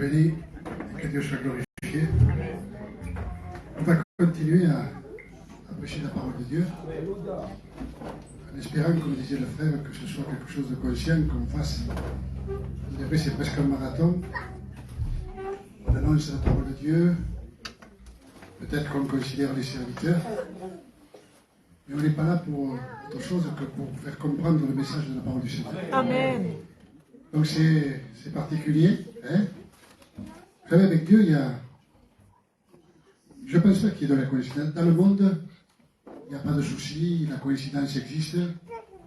béni et que Dieu soit glorifié. On va continuer à prêcher la parole de Dieu, en espérant, comme disait le frère, que ce soit quelque chose de conscient qu'on fasse. Je dirais c'est presque un marathon. On annonce la parole de Dieu, peut-être qu'on considère les serviteurs, mais on n'est pas là pour autre chose que pour faire comprendre le message de la parole du Seigneur. Amen. Donc c'est particulier. Hein? Vous savez, avec Dieu, il y a... Je ne pense pas qu'il y ait de la coïncidence. Dans le monde, il n'y a pas de souci, la coïncidence existe,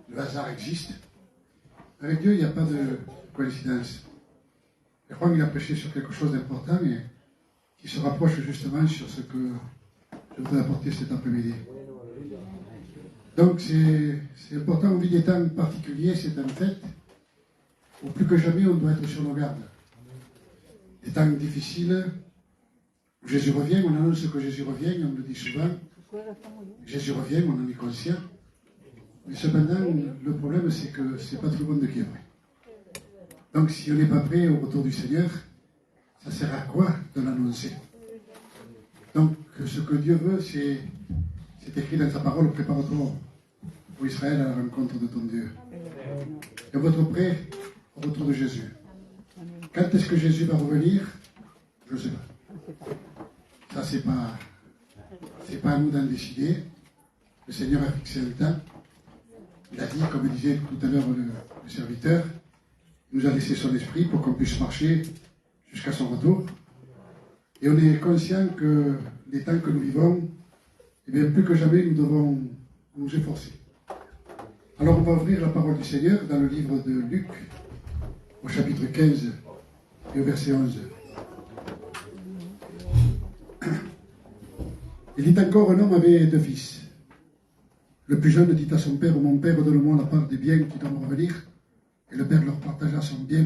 le hasard existe. Avec Dieu, il n'y a pas de coïncidence. Je crois qu'il a prêché sur quelque chose d'important et qui se rapproche justement sur ce que je voudrais apporter cet après-midi. Donc c'est important, on vit des temps particuliers, c'est un fait, où plus que jamais on doit être sur nos gardes. Des temps difficiles, où Jésus revient, on annonce que Jésus revient, on le dit souvent. Jésus revient, on en est conscient. Mais cependant, le problème, c'est que ce n'est pas tout le monde qui est prêt. Donc, si on n'est pas prêt au retour du Seigneur, ça sert à quoi de l'annoncer? Donc, ce que Dieu veut, c'est écrit dans sa parole, prépare-toi pour Israël à la rencontre de ton Dieu. Et votre prêt au retour de Jésus. Quand est-ce que Jésus va revenir? Je ne sais pas. Ça, c'est pas à nous d'en décider. Le Seigneur a fixé le temps. Il a dit, comme disait tout à l'heure le serviteur, il nous a laissé son esprit pour qu'on puisse marcher jusqu'à son retour. Et on est conscient que les temps que nous vivons, eh bien, plus que jamais, nous devons nous efforcer. Alors, on va ouvrir la parole du Seigneur dans le livre de Luc, au chapitre 15 et au verset 11. Il dit encore, un homme avait 2 fils. Le plus jeune dit à son père, mon père, donne-moi la part des biens qui doivent me revenir. Et le père leur partagea son bien.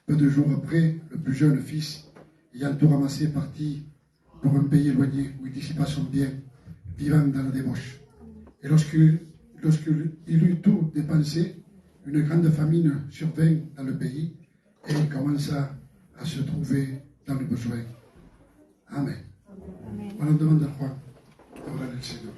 Peu de jours après, le plus jeune fils, ayant tout ramassé, partit pour un pays éloigné où il dissipa son bien, vivant dans la débauche. Et lorsqu'il eut tout dépensé, une grande famine survint dans le pays et il commença à se trouver dans le besoin. Amen. Voilà, on demande à Juan. Ora del Señor.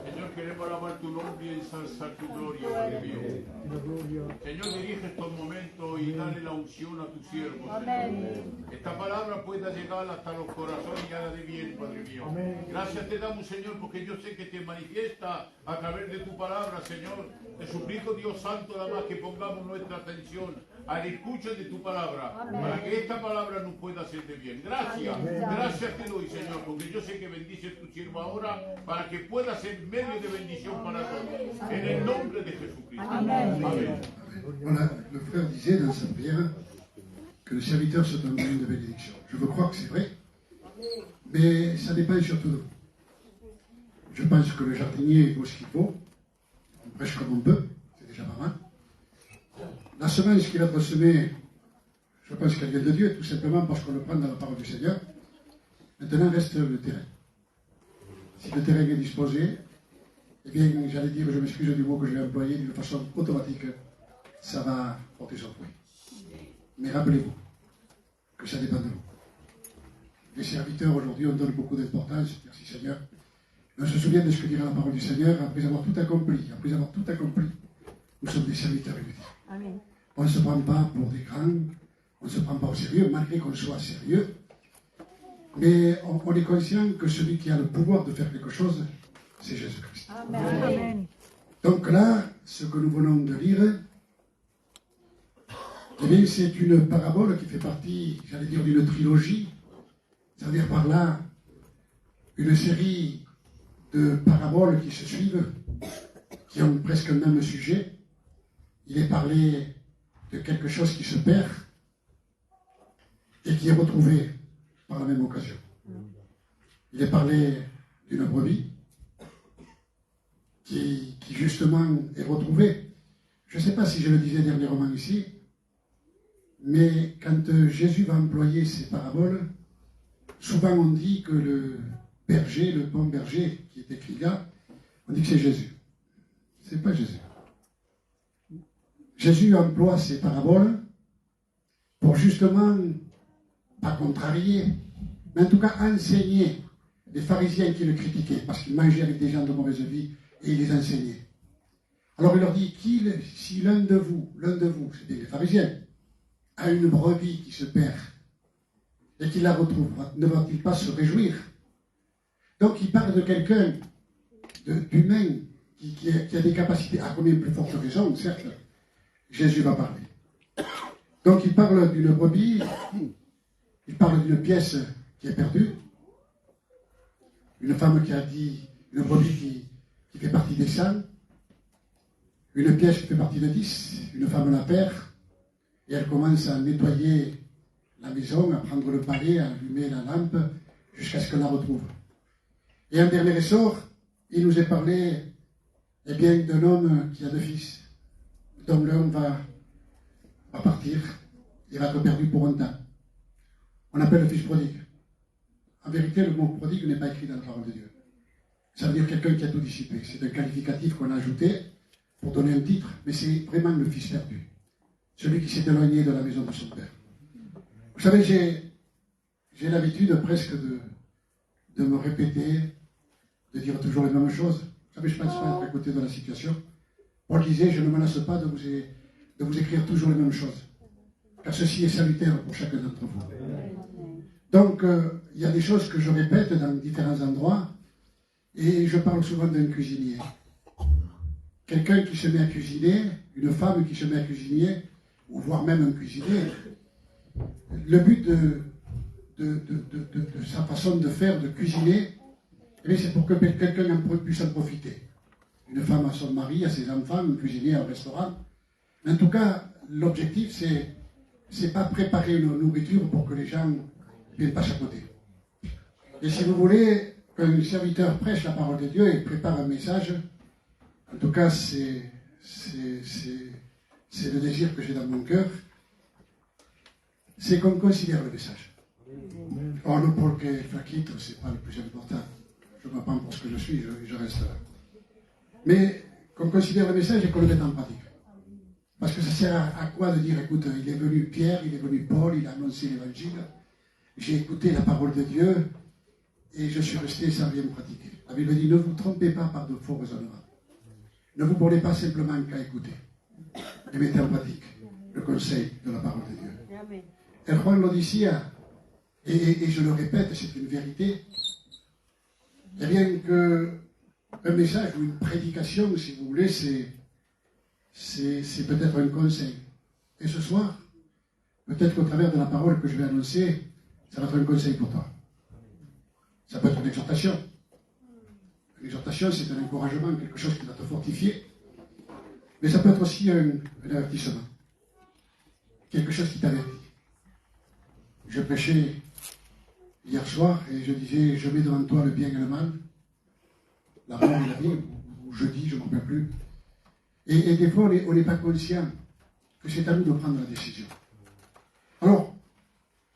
Señor, queremos alabar tu nombre y ensalzar tu gloria, Padre mío. Señor, dirige estos momentos y dale la unción a tu siervo, Señor. Esta palabra pueda llegar hasta los corazones y haga de bien, Padre mío. Gracias te damos, Señor, porque yo sé que te manifiesta a través de tu palabra, Señor. Te suplico, Dios Santo, nada más que pongamos nuestra atención al escucho de tu palabra, para que esta palabra nos pueda hacer de bien. Gracias, gracias te doy, Señor, porque yo sé que bendices tu siervo ahora, para que pueda ser medio de bendición para todos. En el nombre de Jesucristo. Amén. Voilà, le frère disait dans sa prière que le serviteur soit un moyen de bénédiction. Je veux croire que c'est vrai, mais ça dépend surtout de nous. Je pense que le jardinier vaut ce qu'il vaut, on prêche comme on peut, c'est déjà pas mal. La semence qu'il a semée, je pense qu'elle vient de Dieu, tout simplement parce qu'on le prend dans la parole du Seigneur. Maintenant reste le terrain. Si le terrain est disposé, eh bien, j'allais dire, je m'excuse du mot que je vais employer, d'une façon automatique, ça va porter son fruit. Mais rappelez-vous que ça dépend de nous. Les serviteurs, aujourd'hui, on donne beaucoup d'importance, merci Seigneur. Mais on se souvient de ce que dira la parole du Seigneur, après avoir tout accompli. Nous sommes des serviteurs inutiles. Amen. On ne se prend pas pour des grands, on ne se prend pas au sérieux, malgré qu'on soit sérieux. Mais on est conscient que celui qui a le pouvoir de faire quelque chose, c'est Jésus-Christ. Amen. Donc là, ce que nous venons de lire, eh bien, c'est une parabole qui fait partie, j'allais dire, d'une trilogie. C'est-à-dire par là, une série de paraboles qui se suivent, qui ont presque le même sujet. Il est parlé de quelque chose qui se perd et qui est retrouvé par la même occasion. Il est parlé d'une brebis qui justement est retrouvée. Je ne sais pas si je le disais dernièrement ici, mais quand Jésus va employer ces paraboles, souvent on dit que le berger, le bon berger qui est écrit là, on dit que c'est Jésus. Ce n'est pas Jésus. Jésus emploie ces paraboles pour pour justement, pas contrarier, mais en tout cas enseigner les pharisiens qui le critiquaient, parce qu'ils mangeaient avec des gens de mauvaise vie, et il les enseignait. Alors il leur dit, si l'un de vous, c'était les pharisiens, a une brebis qui se perd, et qu'il la retrouve, ne va-t-il pas se réjouir? Donc il parle de quelqu'un d'humain qui a des capacités, à combien plus forte raison, certes, Jésus va parler. Donc il parle d'une brebis, il parle d'une pièce qui est perdue, une femme qui a dit, une brebis qui fait partie des 100, une pièce qui fait partie de 10, une femme la perd, et elle commence à nettoyer la maison, à prendre le balai, à allumer la lampe, jusqu'à ce qu'elle la retrouve. Et en dernier ressort, il nous est parlé, eh bien, d'un homme qui a 2 fils, dont l'un va partir, il va être perdu pour un temps. On appelle le fils prodigue. En vérité, le mot prodigue n'est pas écrit dans la parole de Dieu. Ça veut dire quelqu'un qui a tout dissipé. C'est un qualificatif qu'on a ajouté pour donner un titre, mais c'est vraiment le fils perdu. Celui qui s'est éloigné de la maison de son père. Vous savez, j'ai l'habitude presque de me répéter, de dire toujours les mêmes choses. Vous savez, je ne pense pas être à côté de la situation. Paul disait, je ne menace pas de vous écrire toujours les mêmes choses, car ceci est salutaire pour chacun d'entre vous. Donc, il y a des choses que je répète dans différents endroits, et je parle souvent d'un cuisinier. Quelqu'un qui se met à cuisiner, une femme qui se met à cuisiner, ou voire même un cuisinier, le but de sa façon de faire, de cuisiner, eh c'est pour que quelqu'un puisse en profiter. Une femme à son mari, à ses enfants, un cuisinier à un restaurant. En tout cas, l'objectif, c'est pas préparer une nourriture pour que les gens ne viennent pas chapeauter. Et si vous voulez qu'un serviteur prêche la parole de Dieu et prépare un message, en tout cas, c'est le désir que j'ai dans mon cœur, c'est qu'on considère le message. Or, le porque flaquito, c'est pas le plus important. Je me prends pour ce que je suis, je reste là. Mais qu'on considère le message et qu'on le mette en pratique. Parce que ça sert à quoi de dire, écoute, il est venu Pierre, il est venu Paul, il a annoncé l'évangile, j'ai écouté la parole de Dieu, et je suis resté sans rien pratiquer. La Bible dit, ne vous trompez pas par de faux raisonnements. Ne vous bornez pas simplement qu'à écouter. Et mettez en pratique le conseil de la parole de Dieu. Et Juan le dit, et je le répète, c'est une vérité, eh bien qu'un message ou une prédication, si vous voulez, c'est peut-être un conseil. Et ce soir, peut-être qu'au travers de la parole que je vais annoncer, ça va être un conseil pour toi. Ça peut être une exhortation. Une exhortation, c'est un encouragement, quelque chose qui va te fortifier. Mais ça peut être aussi un avertissement. Quelque chose qui t'avertit. Je prêchais hier soir et je disais, je mets devant toi le bien et le mal, la mort et la vie, ou jeudi, je ne me rappelle plus. Et des fois, on n'est pas conscient que c'est à nous de prendre la décision. Alors,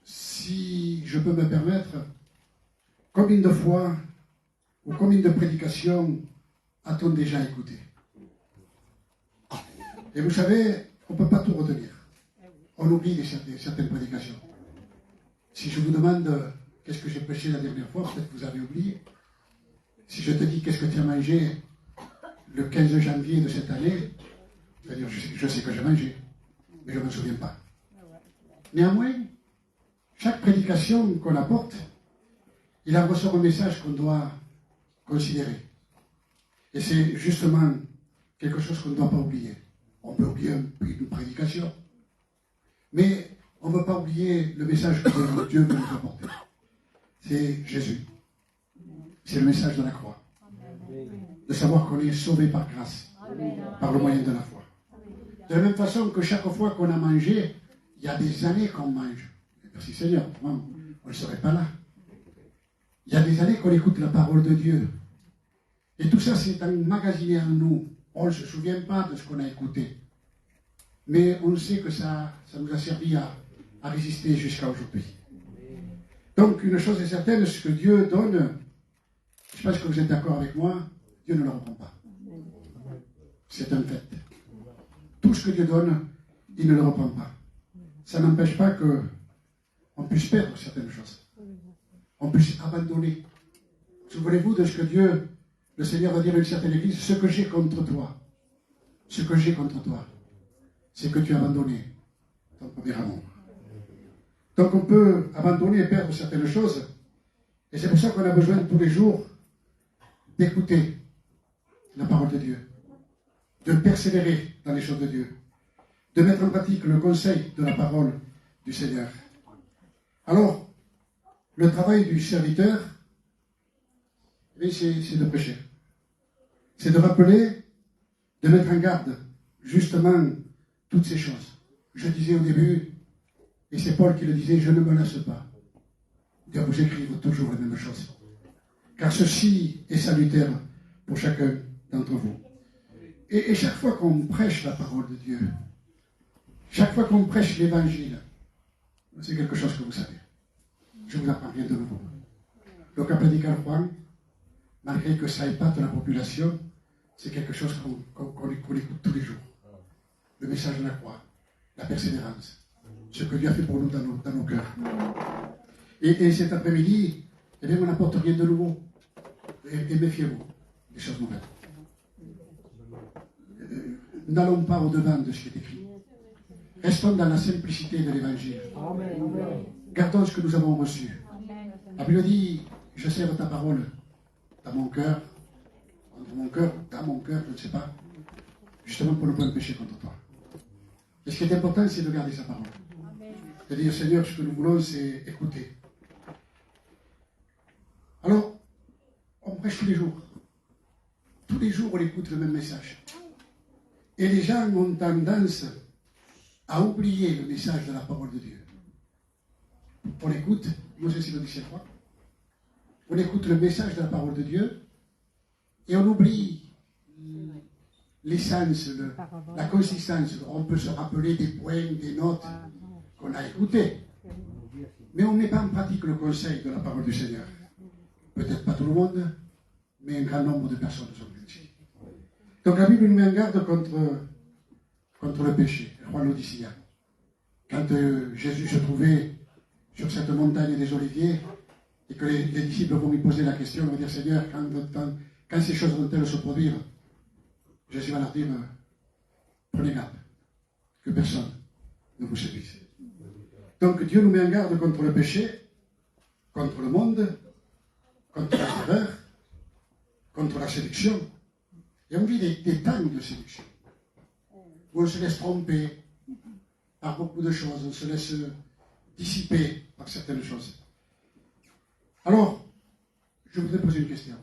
si je peux me permettre, combien de fois ou combien de prédications a-t-on déjà écouté? Et vous savez, on ne peut pas tout retenir. On oublie certaines prédications. Si je vous demande qu'est-ce que j'ai prêché la dernière fois, peut-être que vous avez oublié. Si je te dis qu'est-ce que tu as mangé le 15 janvier de cette année, c'est-à-dire je sais que j'ai mangé, mais je ne me souviens pas. Néanmoins, chaque prédication qu'on apporte, il en ressort un message qu'on doit considérer. Et c'est justement quelque chose qu'on ne doit pas oublier. On peut oublier une prédication, mais on ne veut pas oublier le message que Dieu veut nous apporter. C'est Jésus. C'est le message de la croix. De savoir qu'on est sauvé par grâce, par le moyen de la foi. De la même façon que chaque fois qu'on a mangé, il y a des années qu'on mange. Merci Seigneur, on ne serait pas là. Il y a des années qu'on écoute la parole de Dieu. Et tout ça, c'est emmagasiné en nous. On ne se souvient pas de ce qu'on a écouté. Mais on sait que ça nous a servi à résister jusqu'à aujourd'hui. Donc, une chose est certaine, ce que Dieu donne, je pense que vous êtes d'accord avec moi, Dieu ne le reprend pas. C'est un fait. Tout ce que Dieu donne, il ne le reprend pas. ça n'empêche pas qu'on puisse perdre certaines choses. On puisse abandonner. Souvenez-vous de ce que Dieu, le Seigneur va dire à une certaine église, ce que j'ai contre toi, c'est que tu as abandonné ton premier amour. Donc on peut abandonner et perdre certaines choses, et c'est pour ça qu'on a besoin tous les jours d'écouter la parole de Dieu, de persévérer dans les choses de Dieu, de mettre en pratique le conseil de la parole du Seigneur. Alors, le travail du serviteur, c'est de prêcher. C'est de rappeler, de mettre en garde, justement, toutes ces choses. Je disais au début, et c'est Paul qui le disait, je ne me lasse pas de vous écrire toujours les mêmes choses. Car ceci est salutaire pour chacun d'entre vous. Et chaque fois qu'on prêche la parole de Dieu, chaque fois qu'on prêche l'évangile, c'est quelque chose que vous savez. Je vous apprends rien de nouveau. Donc à prédiquer le Juan, malgré que ça épate la population, c'est quelque chose qu'on écoute tous les jours. Le message de la croix, la persévérance, ce que Dieu a fait pour nous dans nos cœurs. Et cet après-midi, eh bien, on n'apporte rien de nouveau. Et méfiez-vous des choses nouvelles. N'allons pas au-devant de ce qui est écrit. Restons dans la simplicité de l'Évangile. Gardons ce que nous avons reçu. La Bible dit, je sers ta parole dans mon cœur, entre mon cœur, dans mon cœur, je ne sais pas, justement pour ne pas me pécher contre toi. Et ce qui est important, c'est de garder sa parole. De dire, Seigneur, ce que nous voulons, c'est écouter. Alors, on prêche tous les jours. Tous les jours, on écoute le même message. Et les gens ont tendance à oublier le message de la parole de Dieu. On écoute, nous aussi le dit cette fois, on écoute le message de la parole de Dieu et on oublie l'essence, la consistance. On peut se rappeler des points, des notes qu'on a écoutées, mais on ne met pas en pratique le conseil de la parole du Seigneur. Peut-être pas tout le monde, mais un grand nombre de personnes sont ici. Donc la Bible nous met en garde contre le péché. Juan le dit ici. Quand Jésus se trouvait sur cette montagne des Oliviers, et que les disciples vont lui poser la question, ils vont dire, Seigneur, quand ces choses vont-elles se produire, Jésus va leur dire, prenez garde, que personne ne vous séduise. Donc Dieu nous met en garde contre le péché, contre le monde, contre la terreur, contre la séduction. Et on vit des temps de séduction, où on se laisse tromper par beaucoup de choses, on se laisse dissiper par certaines choses. Alors, je voudrais poser une question.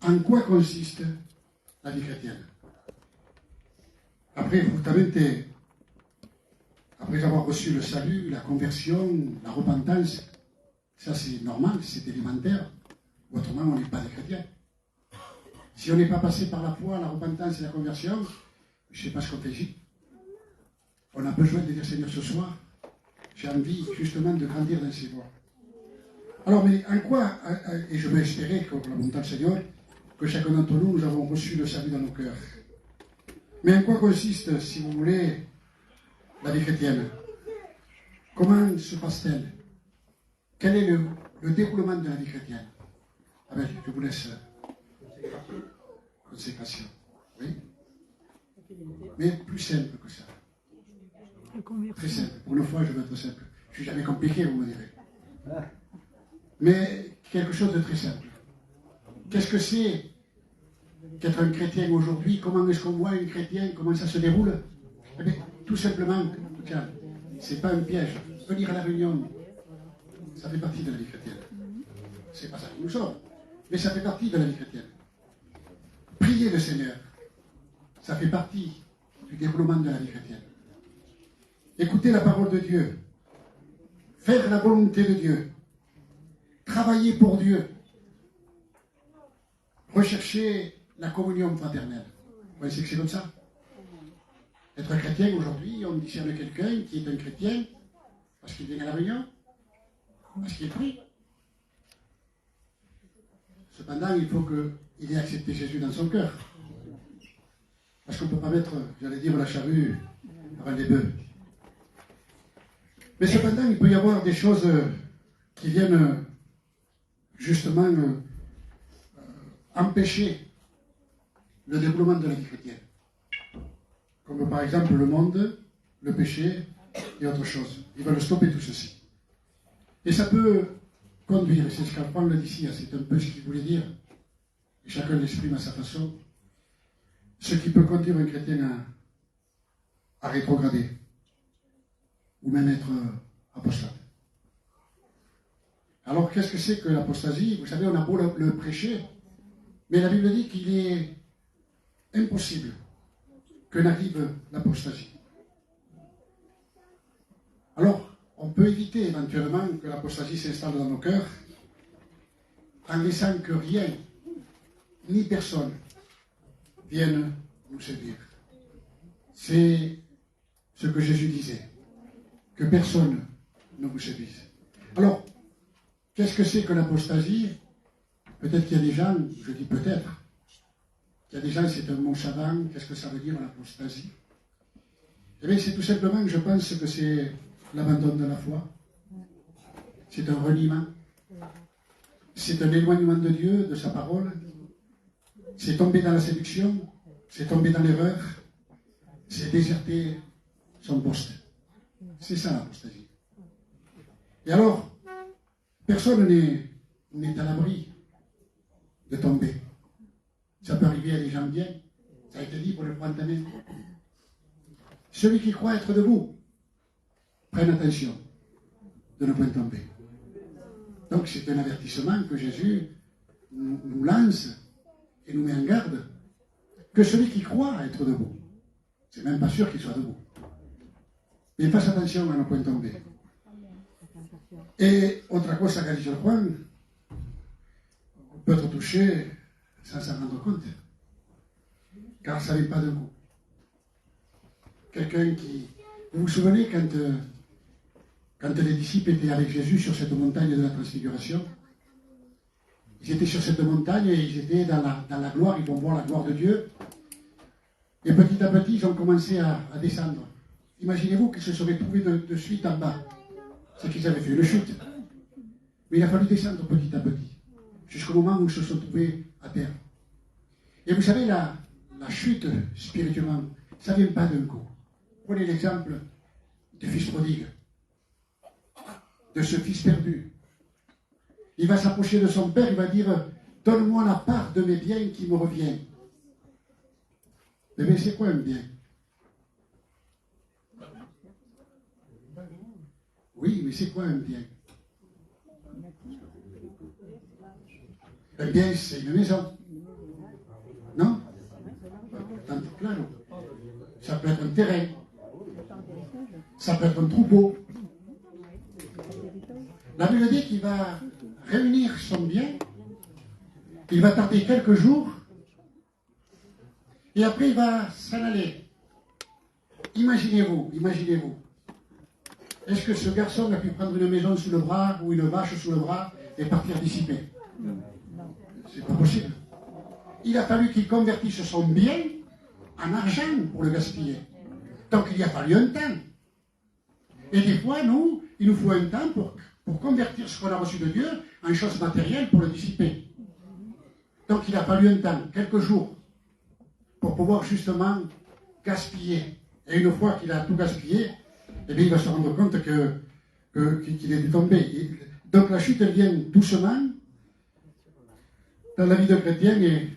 En quoi consiste la vie chrétienne? Après avoir reçu le salut, la conversion, la repentance, ça c'est normal, c'est élémentaire. Autrement, on n'est pas des chrétiens. Si on n'est pas passé par la foi, la repentance et la conversion, je ne sais pas ce qu'on fait ici. On a besoin de dire, Seigneur, ce soir, j'ai envie justement de grandir dans ces voies. Alors, mais en quoi, et je veux espérer, comme la volonté du Seigneur, que chacun d'entre nous, nous avons reçu le salut dans nos cœurs. Mais en quoi consiste, si vous voulez, la vie chrétienne? Comment se passe-t-elle? Quel est le déroulement de la vie chrétienne? Ah ben, je vous laisse consécration. Oui? Mais plus simple que ça. Très simple. Pour une fois, je veux être simple. Je ne suis jamais compliqué, vous me direz. Mais quelque chose de très simple. Qu'est-ce que c'est qu'être un chrétien aujourd'hui? Comment est-ce qu'on voit un chrétien? Comment ça se déroule? Eh bien, tout simplement, tiens, c'est pas un piège. Venir à la réunion, ça fait partie de la vie chrétienne. C'est pas ça que nous sommes, mais ça fait partie de la vie chrétienne. Prier le Seigneur, ça fait partie du développement de la vie chrétienne. Écouter la parole de Dieu, faire la volonté de Dieu, travailler pour Dieu, rechercher la communion fraternelle. Vous pensez que c'est comme ça? Être chrétien aujourd'hui, on discerne quelqu'un qui est un chrétien parce qu'il vient à la réunion, parce qu'il prie. Cependant, il faut qu'il ait accepté Jésus dans son cœur. Parce qu'on ne peut pas mettre, j'allais dire, la charrue avant les bœufs. Mais cependant, il peut y avoir des choses qui viennent justement empêcher le développement de la vie chrétienne. Comme par exemple le monde, le péché et autre chose. Ils veulent stopper tout ceci. Et ça peut conduire, et c'est ce qu'Alphonse le dit ici, c'est un peu ce qu'il voulait dire, et chacun l'exprime à sa façon, ce qui peut conduire un chrétien à rétrograder, ou même être apostate. Alors qu'est-ce que c'est que l'apostasie? Vous savez, on a beau le prêcher, mais la Bible dit qu'il est impossible que n'arrive l'apostasie. Alors, on peut éviter éventuellement que l'apostasie s'installe dans nos cœurs en laissant que rien, ni personne, vienne nous séduire. C'est ce que Jésus disait, que personne ne vous séduise. Alors, qu'est-ce que c'est que l'apostasie? Peut-être qu'il y a des gens, je dis peut-être, qu'il y a des gens, c'est un mot savant, qu'est-ce que ça veut dire l'apostasie? Eh bien, c'est tout simplement que je pense que c'est l'abandon de la foi, c'est un reniement, c'est un éloignement de Dieu, de sa parole, c'est tomber dans la séduction, c'est tomber dans l'erreur, c'est déserter son poste. C'est ça l'apostasie. Et alors, personne n'est à l'abri de tomber. Ça peut arriver à des gens bien, ça a été dit pour le point de main. Celui qui croit être debout, prenne attention de ne point tomber. Donc c'est un avertissement que Jésus nous lance et nous met en garde, que celui qui croit être debout, c'est même pas sûr qu'il soit debout, mais fasse attention à ne point tomber. Et autre cosa qu'a dit Juan, on peut être touché sans s'en rendre compte, car ça n'est pas d'un coup. Quelqu'un qui... Vous vous souvenez quand les disciples étaient avec Jésus sur cette montagne de la Transfiguration, ils étaient sur cette montagne et ils étaient dans la gloire, ils vont voir la gloire de Dieu. Et petit à petit, ils ont commencé à descendre. Imaginez-vous qu'ils se seraient trouvés de suite en bas. C'est qu'ils avaient fait une chute. Mais il a fallu descendre petit à petit, jusqu'au moment où ils se sont trouvés à terre. Et vous savez, la chute, spirituellement, ça ne vient pas d'un coup. Prenez l'exemple du fils prodigue, de ce fils perdu. Il va s'approcher de son père, il va dire « Donne-moi la part de mes biens qui me revient. » Eh bien, c'est quoi un bien? Oui, mais c'est quoi un bien? Un bien, c'est une maison. Non? Tant claro. Ça peut être un terrain. Ça peut être un troupeau. La Bible dit qu'il va réunir son bien, il va tarder quelques jours, et après il va s'en aller. Imaginez-vous. Est-ce que ce garçon a pu prendre une maison sous le bras ou une vache sous le bras et partir dissiper? C'est pas possible. Il a fallu qu'il convertisse son bien en argent pour le gaspiller. Donc il y a fallu un temps. Et des fois, il nous faut un temps pour convertir ce qu'on a reçu de Dieu en choses matérielles pour le dissiper. Donc il a fallu un temps, quelques jours, pour pouvoir justement gaspiller. Et une fois qu'il a tout gaspillé, eh bien, il va se rendre compte qu'il est dû tomber. Donc la chute, elle vient doucement dans la vie de chrétien et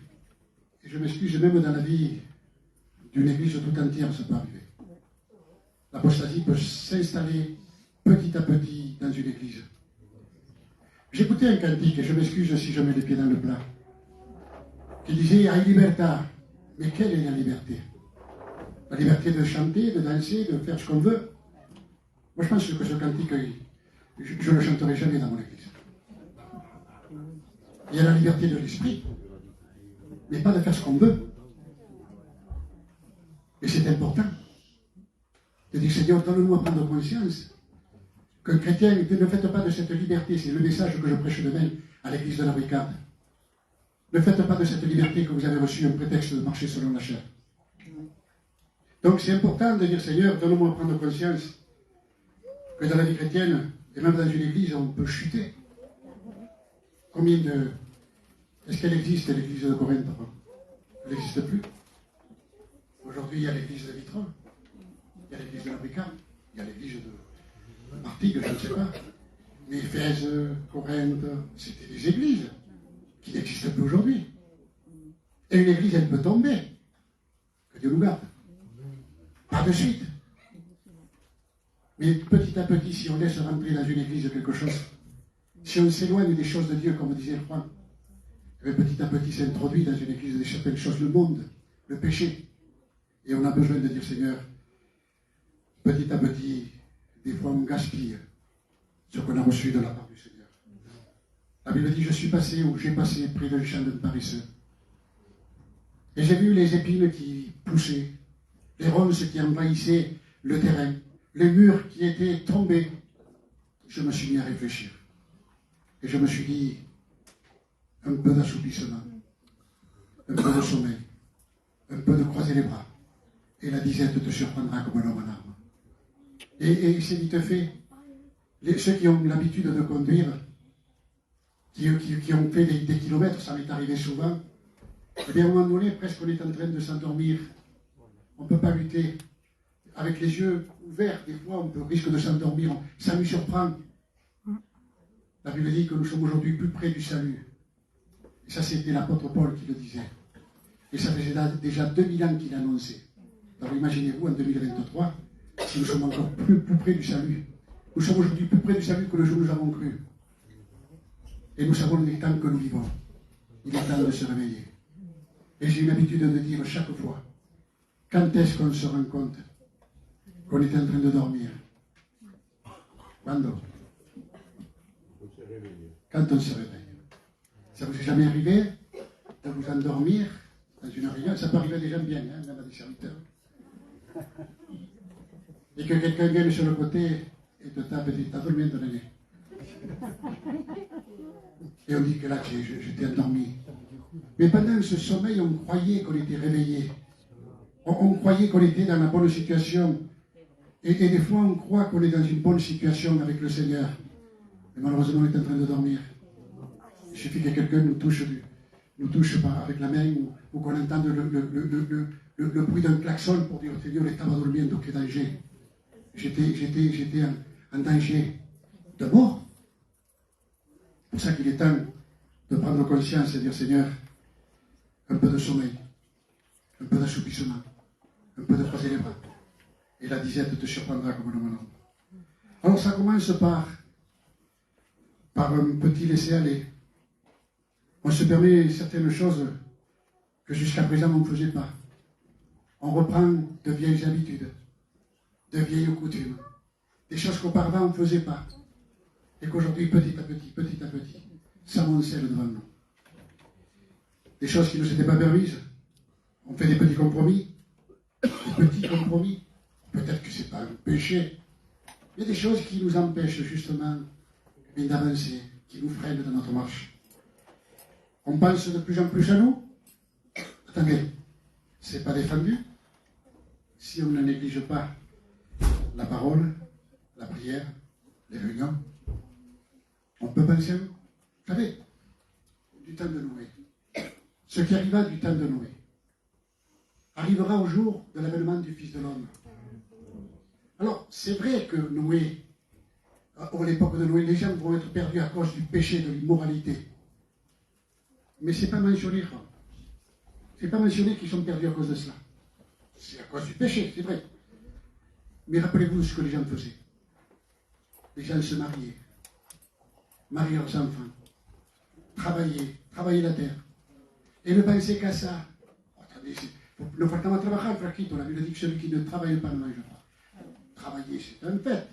je m'excuse, même dans la vie d'une église tout entière, ça peut arriver. L'apostasie peut s'installer petit à petit dans une église. J'écoutais un cantique, et je m'excuse si je mets les pieds dans le plat, qui disait « Hay libertà ». Mais quelle est la liberté? La liberté de chanter, de danser, de faire ce qu'on veut. Moi, je pense que ce cantique, je ne le chanterai jamais dans mon église. Il y a la liberté de l'esprit, mais pas de faire ce qu'on veut. Et c'est important. Je dis, Seigneur, donne-nous à prendre conscience qu'un chrétien, ne faites pas de cette liberté, c'est le message que je prêche demain à l'église de la Bricade. Ne faites pas de cette liberté que vous avez reçue un prétexte de marcher selon la chair. Donc c'est important de dire, Seigneur, donne-moi à prendre conscience Mais dans la vie chrétienne, et même dans une église, on peut chuter. Combien de... Est-ce qu'elle existe, l'église de Corinthe? Elle n'existe plus. Aujourd'hui, il y a l'église de Vitron, il y a l'église de la Bricard, il y a l'église de Martigues, je ne sais pas. Mais Éphèse, Corinthe, c'était des églises qui n'existent plus aujourd'hui. Et une église, elle peut tomber. Que Dieu nous garde. Pas de suite. Mais petit à petit, si on laisse rentrer dans une église quelque chose, si on s'éloigne des choses de Dieu, comme disait le Juan, petit à petit s'introduit dans une église de certaines choses, le monde, le péché. Et on a besoin de dire, Seigneur, petit à petit, des fois on gaspille ce qu'on a reçu de la part du Seigneur. La Bible dit, je suis passé ou j'ai passé près d'un champ de paresseux. Et j'ai vu les épines qui poussaient, les ronces qui envahissaient le terrain, les murs qui étaient tombés. Je me suis mis à réfléchir. Et je me suis dit, un peu d'assoupissement, un peu de sommeil, un peu de croiser les bras. Et la disette te surprendra comme un homme en armes. Et c'est vite fait. Ceux qui ont l'habitude de conduire, qui ont fait des kilomètres, ça m'est arrivé souvent, et bien à un moment donné, presque on est en train de s'endormir. On ne peut pas lutter. Avec les yeux ouverts, des fois, on risque de s'endormir. Ça nous surprend. La Bible dit que nous sommes aujourd'hui plus près du salut. Et ça, c'était l'apôtre Paul qui le disait. Et ça faisait déjà 2000 ans qu'il l'annonçait. Alors imaginez-vous, en 2023, si nous sommes encore plus près du salut. Nous sommes aujourd'hui plus près du salut que le jour où nous avons cru. Et nous savons les temps que nous vivons. Il est temps de se réveiller. Et j'ai une habitude de dire chaque fois, quand est-ce qu'on se rend compte qu'on est en train de dormir? Quando? Quand on se réveille. Ça vous est jamais arrivé de vous endormir dans une réunion? Ça peut arriver à des gens bien, hein, même à des serviteurs. Et que quelqu'un vienne sur le côté et te tape et dit, t'as dormi ton année. Et on dit que là, j'étais endormi. Mais pendant ce sommeil, on croyait qu'on était réveillé. On croyait qu'on était dans la bonne situation. Et des fois, on croit qu'on est dans une bonne situation avec le Seigneur. Mais malheureusement, on est en train de dormir. Il suffit que quelqu'un nous touche avec la main ou qu'on entende le bruit d'un klaxon pour dire, Seigneur, estaba durmiendo, quel danger. J'étais en danger de mort. C'est pour ça qu'il est temps de prendre conscience et dire, Seigneur, un peu de sommeil, un peu d'assoupissement, un peu de croiser les bras. Et la disette te surprendra comme un homme. Alors ça commence par un petit laisser-aller. On se permet certaines choses que jusqu'à présent on ne faisait pas. On reprend de vieilles habitudes, de vieilles coutumes, des choses qu'auparavant on ne faisait pas. Et qu'aujourd'hui, petit à petit, s'amoncellent devant nous. Des choses qui ne nous étaient pas permises. On fait des petits compromis. Peut-être que ce n'est pas un péché. Il y a des choses qui nous empêchent justement d'avancer, qui nous freinent dans notre marche. On pense de plus en plus à nous. Attendez, ce n'est pas défendu. Si on ne néglige pas la parole, la prière, les réunions, on peut penser à nous. Vous savez, du temps de Noé, ce qui arriva du temps de Noé, arrivera au jour de l'avènement du Fils de l'homme. Alors, c'est vrai que Noé, à l'époque de Noé, les gens vont être perdus à cause du péché, de l'immoralité. Mais ce n'est pas mentionné. Ce n'est pas mentionné qu'ils sont perdus à cause de cela. C'est à cause du péché, c'est vrai. Mais rappelez-vous ce que les gens faisaient. Les gens se mariaient leurs enfants, travailler la terre. Et ne penser qu'à ça. Attendez, ne faltamos trabajar, frasquito. La Bible dit que celui qui ne travaille pas ne mange pas. Travailler, c'est un fait.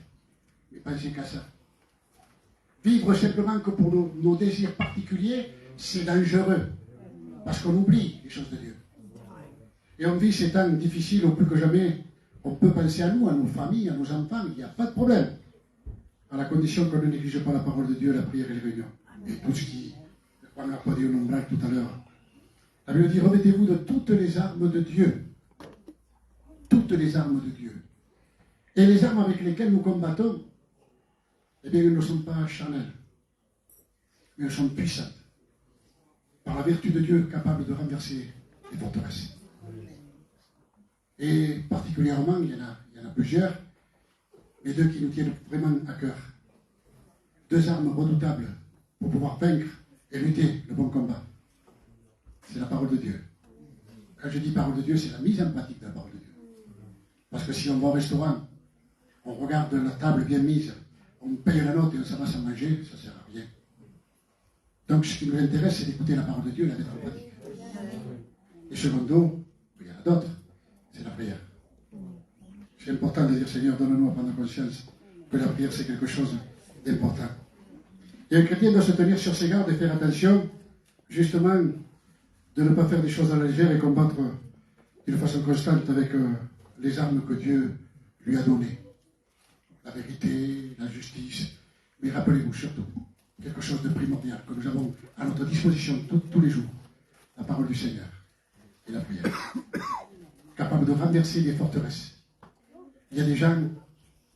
Mais penser qu'à ça. Vivre simplement que pour nos désirs particuliers, c'est dangereux. Parce qu'on oublie les choses de Dieu. Et on vit ces temps difficiles au plus que jamais. On peut penser à nous, à nos familles, à nos enfants, il n'y a pas de problème. À la condition qu'on ne néglige pas la parole de Dieu, la prière et les réunions. Et tout ce qui, on n'a pas dit au nombrage tout à l'heure. La Bible dit, remettez-vous de toutes les armes de Dieu. Toutes les armes de Dieu. Et les armes avec lesquelles nous combattons, eh bien, elles ne sont pas charnelles, mais elles sont puissantes. Par la vertu de Dieu, capable de renverser les forteresses. Et particulièrement, il y en a plusieurs, mais deux qui nous tiennent vraiment à cœur. Deux armes redoutables pour pouvoir vaincre et lutter le bon combat. C'est la parole de Dieu. Quand je dis parole de Dieu, c'est la mise en pratique de la parole de Dieu. Parce que si on va au restaurant, on regarde la table bien mise, on paye la note et on s'avance à manger, ça ne sert à rien. Donc ce qui nous intéresse, c'est d'écouter la parole de Dieu et la mettre en pratique. Et secondo, il y en a d'autres, c'est la prière. C'est important de dire, Seigneur, donne-nous à prendre conscience que la prière, c'est quelque chose d'important. Et un chrétien doit se tenir sur ses gardes et faire attention, justement, de ne pas faire des choses à la légère et combattre d'une façon constante avec les armes que Dieu lui a données. La vérité, la justice, mais rappelez-vous surtout, quelque chose de primordial que nous avons à notre disposition tous les jours, la parole du Seigneur et la prière. Capable de renverser des forteresses. Il y a des gens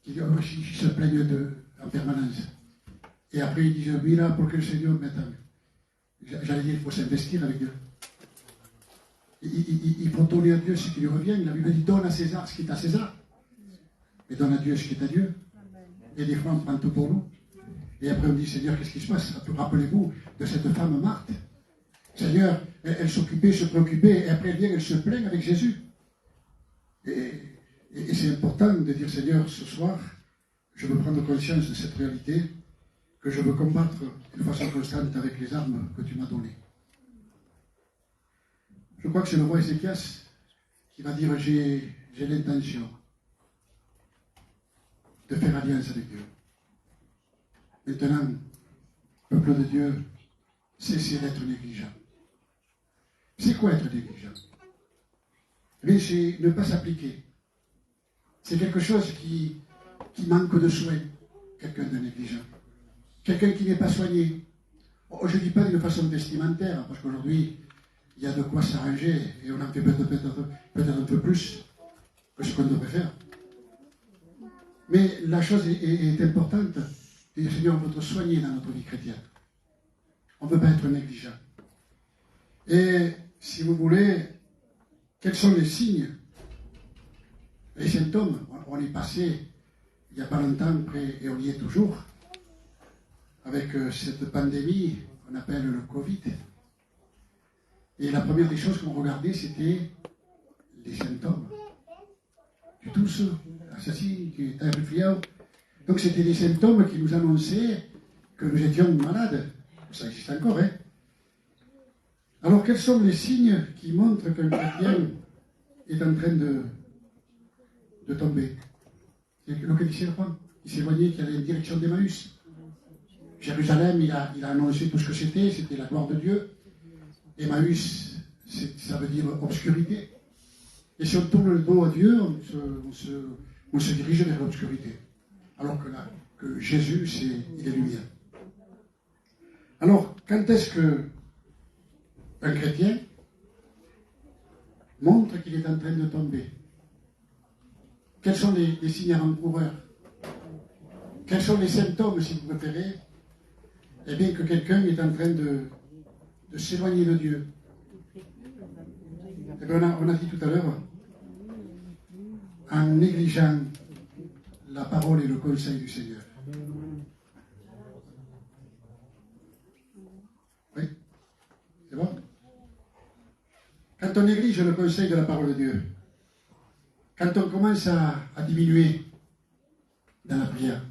qui se plaignent en permanence. Et après ils disent, oui là, pour que le Seigneur mette j'allais dire, il faut s'investir avec Dieu. Il faut donner à Dieu ce qui lui revient. La Bible dit, donne à César ce qui est à César. Mais donne à Dieu ce qui est à Dieu. Et des fois, on prend tout pour nous. Et après, on dit, Seigneur, qu'est-ce qui se passe? Rappelez-vous de cette femme Marthe. Seigneur, elle s'occupait, se préoccupait, et après, elle vient, elle se plaint avec Jésus. Et c'est important de dire, Seigneur, ce soir, je veux prendre conscience de cette réalité, que je veux combattre d'une façon constante avec les armes que tu m'as données. Je crois que c'est le roi Ézéchias qui va dire, j'ai l'intention de faire alliance avec Dieu. Maintenant, peuple de Dieu, cessez d'être négligent. C'est quoi être négligent? Mais c'est ne pas s'appliquer. C'est quelque chose qui manque de soin, quelqu'un de négligent. Quelqu'un qui n'est pas soigné. Je ne dis pas d'une façon vestimentaire, parce qu'aujourd'hui, il y a de quoi s'arranger, et on en fait peut-être un peu plus que ce qu'on devrait faire. Mais la chose est importante, de dire, Seigneur, on veut te soigner dans notre vie chrétienne. On ne peut pas être négligent. Et, si vous voulez, quels sont les signes, les symptômes? On est passé, il n'y a pas longtemps, et on y est toujours, avec cette pandémie qu'on appelle le Covid. Et la première des choses qu'on regardait, c'était les symptômes. Tu tousses, assassine, tu es un. Donc c'était des symptômes qui nous annonçaient que nous étions malades. Ça existe encore, hein. Alors quels sont les signes qui montrent qu'un chrétien est en train de tomber? C'est le cas du serpent, qui s'éloignait, qui allait en direction d'Emmaüs. Jérusalem, il a annoncé tout ce que c'était la gloire de Dieu. Emmaüs, ça veut dire obscurité. Et si on tourne le dos à Dieu, on se dirige vers l'obscurité. Alors que Jésus, il est lumière. Alors, quand est-ce qu'un chrétien montre qu'il est en train de tomber? Quels sont les signes avant-coureurs? Quels sont les symptômes, si vous préférez? Eh bien, que quelqu'un est en train de s'éloigner de Dieu. Eh bien, on a dit tout à l'heure, en négligeant la parole et le conseil du Seigneur. Oui? C'est bon? Quand on néglige le conseil de la parole de Dieu, quand on commence à diminuer dans la prière,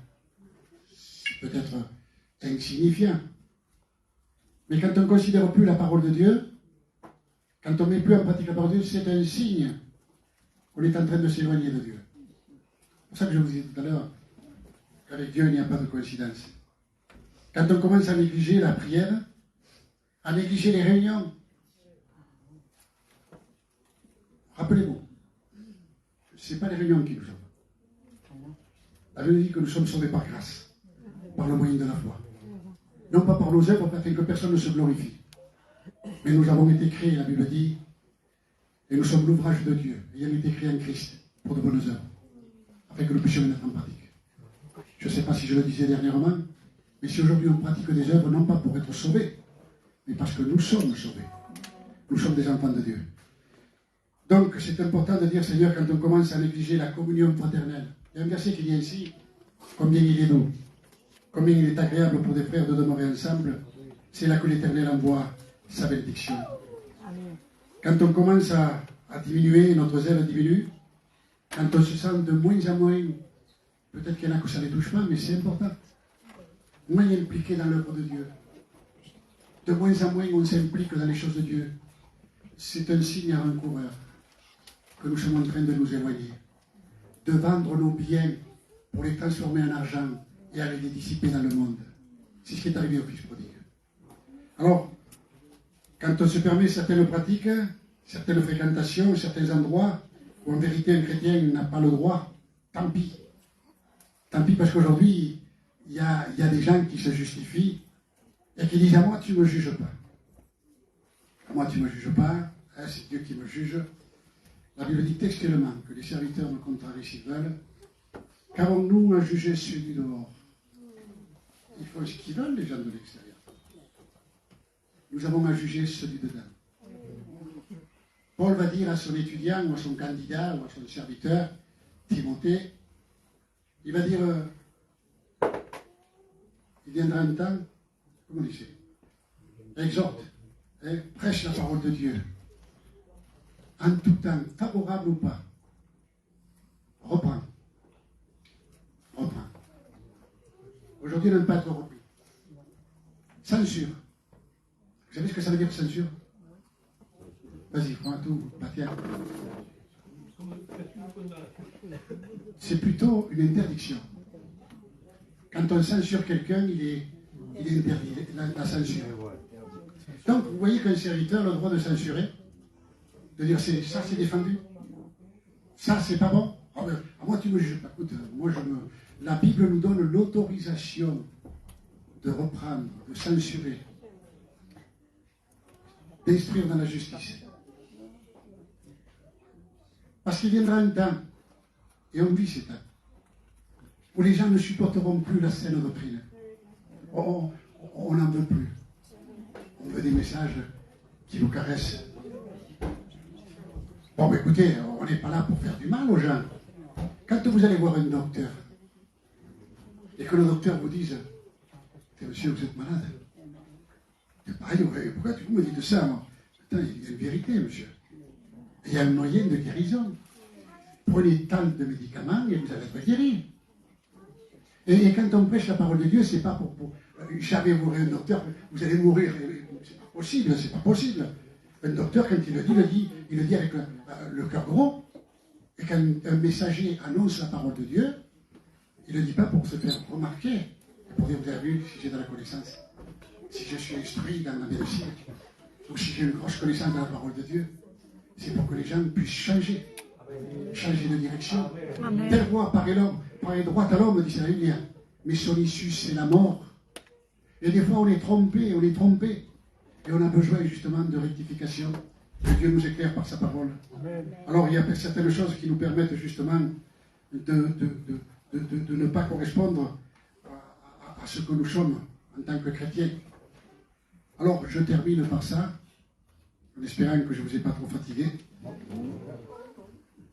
c'est peut-être insignifiant, mais quand on ne considère plus la parole de Dieu, quand on ne met plus en pratique la parole de Dieu, c'est un signe qu'on est en train de s'éloigner de Dieu. C'est pour ça que je vous disais tout à l'heure qu'avec Dieu, il n'y a pas de coïncidence. Quand on commence à négliger la prière, à négliger les réunions, rappelez-vous, ce n'est pas les réunions qui nous sauvent. La Bible dit que nous sommes sauvés par grâce, par le moyen de la foi. Non pas par nos œuvres, afin que personne ne se glorifie. Mais nous avons été créés, la Bible dit, et nous sommes l'ouvrage de Dieu, ayant été créés en Christ, pour de bonnes œuvres, afin que nous puissions les mettre en pratique. Je ne sais pas si je le disais dernièrement, mais si aujourd'hui on pratique des œuvres, non pas pour être sauvés, mais parce que nous sommes sauvés. Nous sommes des enfants de Dieu. Donc, c'est important de dire, Seigneur, quand on commence à négliger la communion fraternelle, il y a un verset qui dit ainsi, combien il est doux, combien il est agréable pour des frères de demeurer ensemble, c'est là que l'Éternel envoie sa bénédiction. Quand on commence à diminuer, notre zèle diminue, quand on se sent de moins en moins, peut-être qu'il y en a que ça ne les touche pas, mais c'est important, moins impliqué dans l'œuvre de Dieu. De moins en moins, on s'implique dans les choses de Dieu. C'est un signe avant-coureur que nous sommes en train de nous éloigner, de vendre nos biens pour les transformer en argent et aller les dissiper dans le monde. C'est ce qui est arrivé au Fils prodigue. Alors, quand on se permet certaines pratiques, certaines fréquentations, certains endroits où en vérité un chrétien n'a pas le droit, tant pis. Tant pis parce qu'aujourd'hui, il y a des gens qui se justifient et qui disent à moi tu ne me juges pas. À moi tu ne me juges pas, hein, c'est Dieu qui me juge. La Bible dit textuellement que les serviteurs me contrarient s'ils veulent. Qu'avons-nous à juger ceux du dehors? Ils font ce qu'ils veulent, les gens de l'extérieur. Nous avons à juger ceux du dedans. Paul va dire à son étudiant, ou à son candidat, ou à son serviteur, Timothée, il va dire, il viendra un temps, comment on dit, exhorte, hein, prêche la parole de Dieu, en tout temps, favorable ou pas, reprends. Aujourd'hui, on n'aime pas être repris. Censure. Vous savez ce que ça veut dire censure? Vas-y, prends tout, Baptiste. C'est plutôt une interdiction. Quand on censure quelqu'un, il est interdit, la censure. Donc, vous voyez qu'un serviteur a le droit de censurer, de dire ça c'est défendu, ça c'est pas bon. Ah ben, moi tu me juges pas. Écoute, la Bible nous donne l'autorisation de reprendre, de censurer, d'instruire dans la justice. Parce qu'il viendra un temps, et on vit ces temps, où les gens ne supporteront plus la saine doctrine. On n'en veut plus. On veut des messages qui nous caressent. Bon, mais écoutez, on n'est pas là pour faire du mal aux gens. Quand vous allez voir un docteur, et que le docteur vous dise, monsieur, vous êtes malade. C'est pareil, pourquoi vous me dites ça, moi? Attends, il y a une vérité, monsieur. Il y a un moyen de guérison. Prenez tant de médicaments et vous allez être guéri. Et quand on prêche la parole de Dieu, c'est pas pour jamais vous un docteur, vous allez mourir. C'est pas possible, c'est pas possible. Un docteur, quand il le dit avec le cœur gros. Et quand un messager annonce la parole de Dieu, il ne le dit pas pour se faire remarquer, pour dire, vous avez vu, si j'ai de la connaissance, si je suis instruit dans la médecine, ou si j'ai une grosse connaissance de la parole de Dieu, c'est pour que les gens puissent changer de direction. Telle voie paraît droite à l'homme, dit la Bible, mais son issue, c'est la mort. Et des fois, on est trompé, et on a besoin justement de rectification. Que Dieu nous éclaire par sa parole. Alors, il y a certaines choses qui nous permettent justement de ne pas correspondre à ce que nous sommes en tant que chrétiens. Alors, je termine par ça, en espérant que je ne vous ai pas trop fatigué.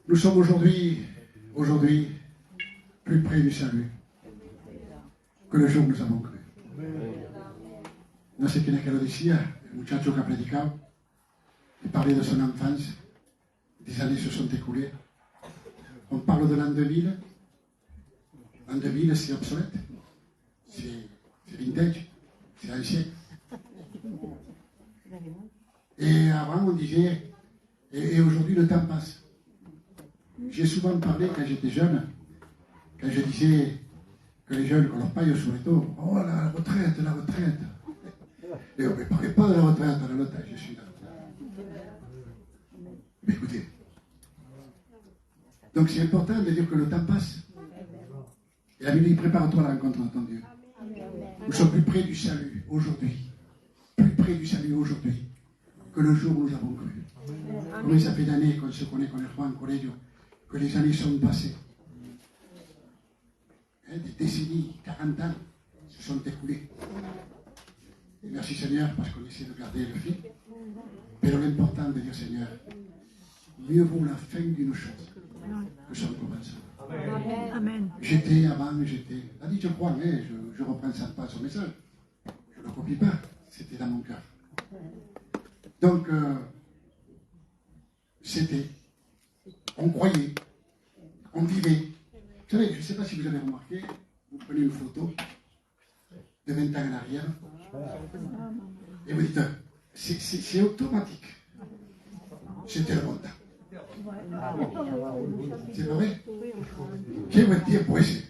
Nous sommes aujourd'hui plus près du salut que le jour où nous avons cru. No sé quién es que lo decía, el muchacho que ha predicado, il parlait de son enfance, des années se sont écoulées. On parle de l'an 2000. L'an 2000, c'est obsolète. C'est vintage. C'est ancien. Et avant, on disait, et aujourd'hui, le temps passe. J'ai souvent parlé, quand j'étais jeune, quand je disais que les jeunes, qu'on leur paille sur les taux, oh, la retraite. Et on ne parlait pas de la retraite, je suis là. Mais écoutez, donc c'est important de dire que le temps passe. Et la Bible dit, prépare-toi à la rencontre de ton Dieu. Nous sommes plus près du salut aujourd'hui. Plus près du salut aujourd'hui que le jour où nous avons cru. Combien ça fait d'années qu'on se connaît, qu'on est en collège, que les années sont passées. des décennies, 40 ans se sont écoulés. Et merci Seigneur parce qu'on essaie de garder le fil. Mais l'important de dire Seigneur, mieux vaut la fin d'une chose que son commencement. Amen. J'étais avant, j'étais. Elle a dit, je crois, mais je reprends ça pas son message. Je ne le copie pas. C'était dans mon cœur. Donc, c'était. On croyait. On vivait. Vous savez, je ne sais pas si vous avez remarqué, vous prenez une photo de 20 ans en arrière et vous dites, c'est automatique. C'était le bon temps. C'est vrai? Je veux dire, oui.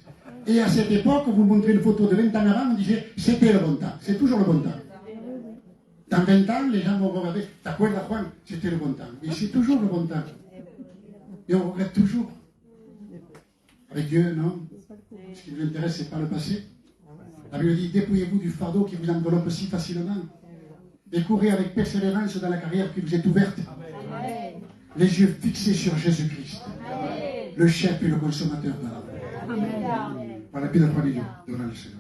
Et à cette époque, vous montrez une photo de 20 ans avant, on disait, c'était le bon temps. C'est toujours le bon temps. Dans 20 ans, les gens vont regarder, t'acuerdas, Juan, c'était le bon temps. Et c'est toujours le bon temps. Et on regrette toujours. Avec Dieu, non? Ce qui nous intéresse, ce n'est pas le passé. La Bible dit, dépouillez-vous du fardeau qui vous enveloppe si facilement. Et courez avec persévérance dans la carrière qui vous est ouverte. Amen. Les yeux fixés sur Jésus-Christ, le chef et le consommateur de l'âme. Par la paix de la foi de Dieu, devant le Seigneur.